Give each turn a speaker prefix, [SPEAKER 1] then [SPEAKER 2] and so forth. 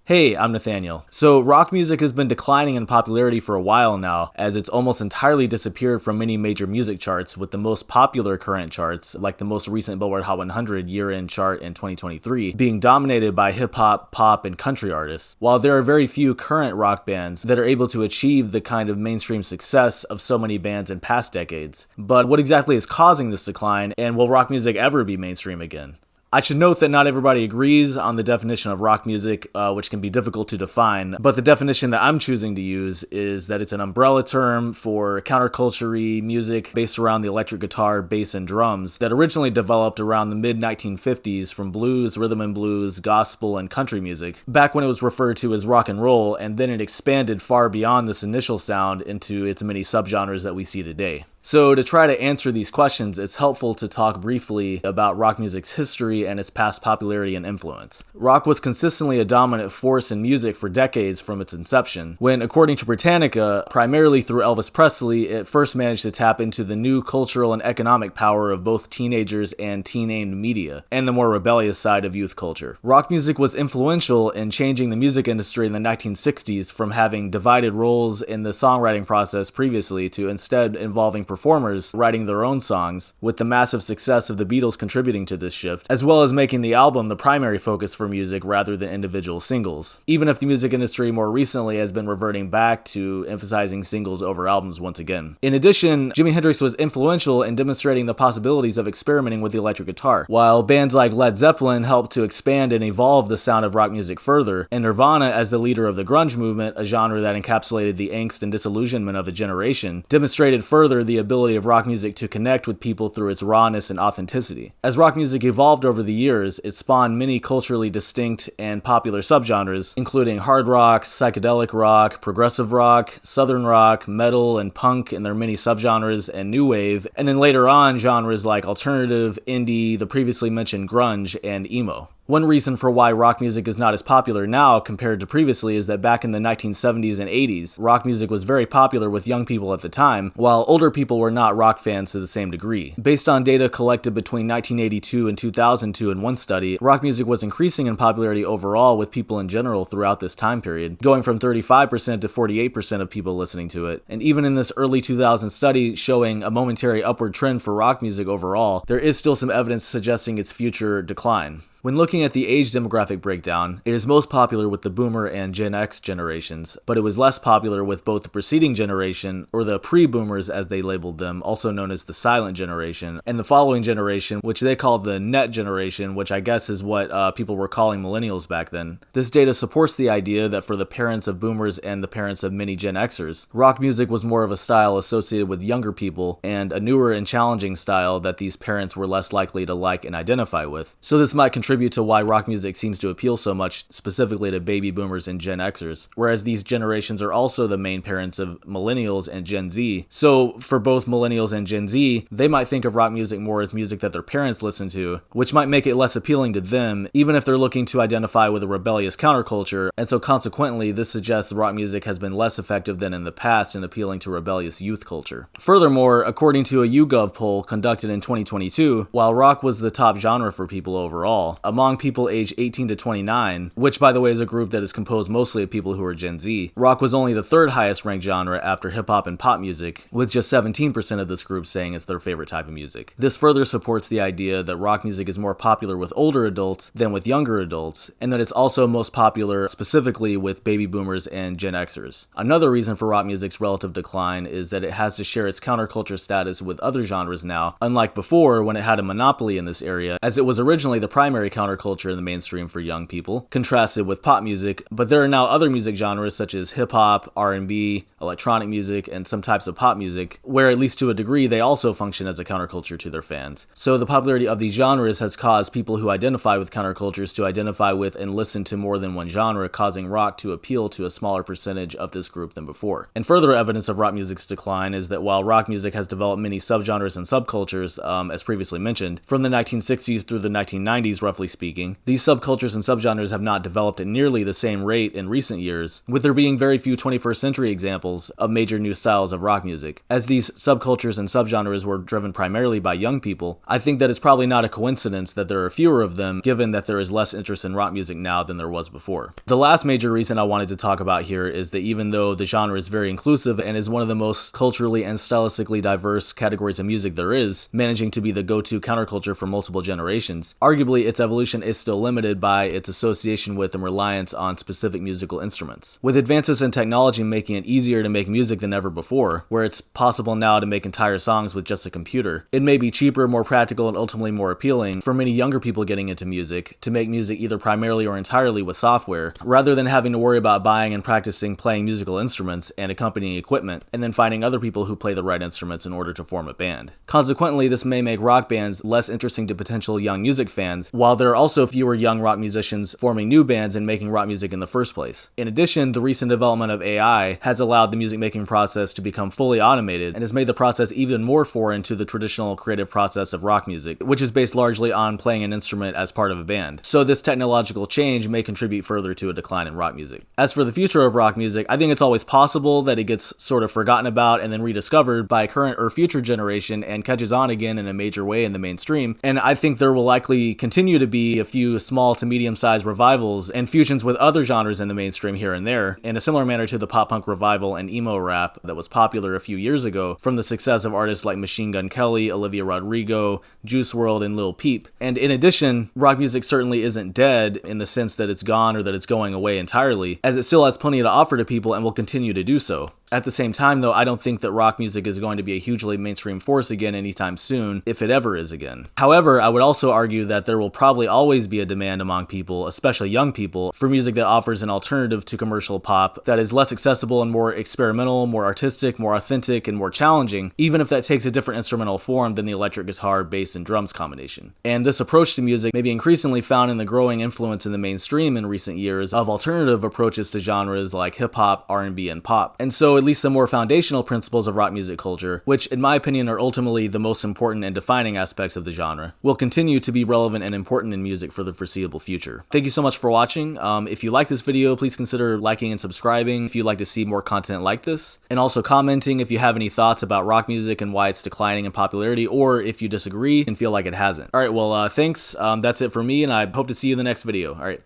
[SPEAKER 1] Hey, I'm Nathaniel. So, rock music has been declining in popularity for a while now, as it's almost entirely disappeared from many major music charts, with the most popular current charts, like the most recent Billboard Hot 100 year-end chart in 2023, being dominated by hip-hop, pop, and country artists. While there are very few current rock bands that are able to achieve the kind of mainstream success of so many bands in past decades. But what exactly is causing this decline, and will rock music ever be mainstream again? I should note that not everybody agrees on the definition of rock music, which can be difficult to define, but the definition that I'm choosing to use is that it's an umbrella term for counterculture music based around the electric guitar, bass, and drums that originally developed around the mid-1950s from blues, rhythm and blues, gospel, and country music, back when it was referred to as rock and roll, and then it expanded far beyond this initial sound into its many subgenres that we see today. So to try to answer these questions, it's helpful to talk briefly about rock music's history and its past popularity and influence. Rock was consistently a dominant force in music for decades from its inception, when, according to Britannica, primarily through Elvis Presley, it first managed to tap into the new cultural and economic power of both teenagers and teen-aimed media, and the more rebellious side of youth culture. Rock music was influential in changing the music industry in the 1960s from having divided roles in the songwriting process previously to instead involving performers writing their own songs, with the massive success of the Beatles contributing to this shift, as well as making the album the primary focus for music rather than individual singles, even if the music industry more recently has been reverting back to emphasizing singles over albums once again. In addition, Jimi Hendrix was influential in demonstrating the possibilities of experimenting with the electric guitar, while bands like Led Zeppelin helped to expand and evolve the sound of rock music further, and Nirvana, as the leader of the grunge movement, a genre that encapsulated the angst and disillusionment of a generation, demonstrated further the ability of rock music to connect with people through its rawness and authenticity. As rock music evolved over the years, it spawned many culturally distinct and popular subgenres, including hard rock, psychedelic rock, progressive rock, southern rock, metal, and punk and their many subgenres, and new wave, and then later on genres like alternative, indie, the previously mentioned grunge, and emo. One reason for why rock music is not as popular now compared to previously is that back in the 1970s and 80s, rock music was very popular with young people at the time, while older people were not rock fans to the same degree. Based on data collected between 1982 and 2002 in one study, rock music was increasing in popularity overall with people in general throughout this time period, going from 35% to 48% of people listening to it. And even in this early 2000 study showing a momentary upward trend for rock music overall, there is still some evidence suggesting its future decline. When looking at the age demographic breakdown, it is most popular with the Boomer and Gen X generations, but it was less popular with both the preceding generation, or the pre-Boomers as they labeled them, also known as the Silent Generation, and the following generation, which they called the Net Generation, which I guess is what people were calling millennials back then. This data supports the idea that for the parents of Boomers and the parents of many Gen Xers, rock music was more of a style associated with younger people, and a newer and challenging style that these parents were less likely to like and identify with. So this might contribute to why rock music seems to appeal so much specifically to baby boomers and Gen Xers, whereas these generations are also the main parents of millennials and Gen Z. So for both millennials and Gen Z, they might think of rock music more as music that their parents listen to, which might make it less appealing to them, even if they're looking to identify with a rebellious counterculture, and so consequently this suggests rock music has been less effective than in the past in appealing to rebellious youth culture. Furthermore, according to a YouGov poll conducted in 2022, while rock was the top genre for people overall, among people aged 18 to 29, which by the way is a group that is composed mostly of people who are Gen Z, rock was only the third highest ranked genre after hip-hop and pop music, with just 17% of this group saying it's their favorite type of music. This further supports the idea that rock music is more popular with older adults than with younger adults, and that it's also most popular specifically with baby boomers and Gen Xers. Another reason for rock music's relative decline is that it has to share its counterculture status with other genres now, unlike before when it had a monopoly in this area, as it was originally the primary counterculture in the mainstream for young people, contrasted with pop music, but there are now other music genres such as hip-hop, R&B, electronic music, and some types of pop music, where at least to a degree they also function as a counterculture to their fans. So the popularity of these genres has caused people who identify with countercultures to identify with and listen to more than one genre, causing rock to appeal to a smaller percentage of this group than before. And further evidence of rock music's decline is that while rock music has developed many subgenres and subcultures, as previously mentioned, from the 1960s through the 1990s roughly roughly speaking, these subcultures and subgenres have not developed at nearly the same rate in recent years, with there being very few 21st century examples of major new styles of rock music. As these subcultures and subgenres were driven primarily by young people, I think that it's probably not a coincidence that there are fewer of them, given that there is less interest in rock music now than there was before. The last major reason I wanted to talk about here is that even though the genre is very inclusive and is one of the most culturally and stylistically diverse categories of music there is, managing to be the go-to counterculture for multiple generations, arguably its evolution is still limited by its association with and reliance on specific musical instruments. With advances in technology making it easier to make music than ever before, where it's possible now to make entire songs with just a computer, it may be cheaper, more practical, and ultimately more appealing for many younger people getting into music to make music either primarily or entirely with software, rather than having to worry about buying and practicing playing musical instruments and accompanying equipment, and then finding other people who play the right instruments in order to form a band. Consequently, this may make rock bands less interesting to potential young music fans, while there are also fewer young rock musicians forming new bands and making rock music in the first place. In addition, the recent development of AI has allowed the music making process to become fully automated and has made the process even more foreign to the traditional creative process of rock music, which is based largely on playing an instrument as part of a band. So this technological change may contribute further to a decline in rock music. As for the future of rock music, I think it's always possible that it gets sort of forgotten about and then rediscovered by a current or future generation and catches on again in a major way in the mainstream. And I think there will likely continue to be a few small to medium-sized revivals and fusions with other genres in the mainstream here and there, in a similar manner to the pop-punk revival and emo rap that was popular a few years ago from the success of artists like Machine Gun Kelly, Olivia Rodrigo, Juice WRLD, and Lil Peep. And in addition, rock music certainly isn't dead in the sense that it's gone or that it's going away entirely, as it still has plenty to offer to people and will continue to do so. At the same time, though, I don't think that rock music is going to be a hugely mainstream force again anytime soon, if it ever is again. However, I would also argue that there will probably always be a demand among people, especially young people, for music that offers an alternative to commercial pop that is less accessible and more experimental, more artistic, more authentic, and more challenging, even if that takes a different instrumental form than the electric guitar, bass, and drums combination. And this approach to music may be increasingly found in the growing influence in the mainstream in recent years of alternative approaches to genres like hip-hop, R&B, and pop. And so at least the more foundational principles of rock music culture, which in my opinion are ultimately the most important and defining aspects of the genre, will continue to be relevant and important in music for the foreseeable future. Thank you so much for watching. If you like this video, please consider liking and subscribing if you'd like to see more content like this, and also commenting if you have any thoughts about rock music and why it's declining in popularity, or if you disagree and feel like it hasn't. Alright, well, thanks. That's it for me, and I hope to see you in the next video. Alright.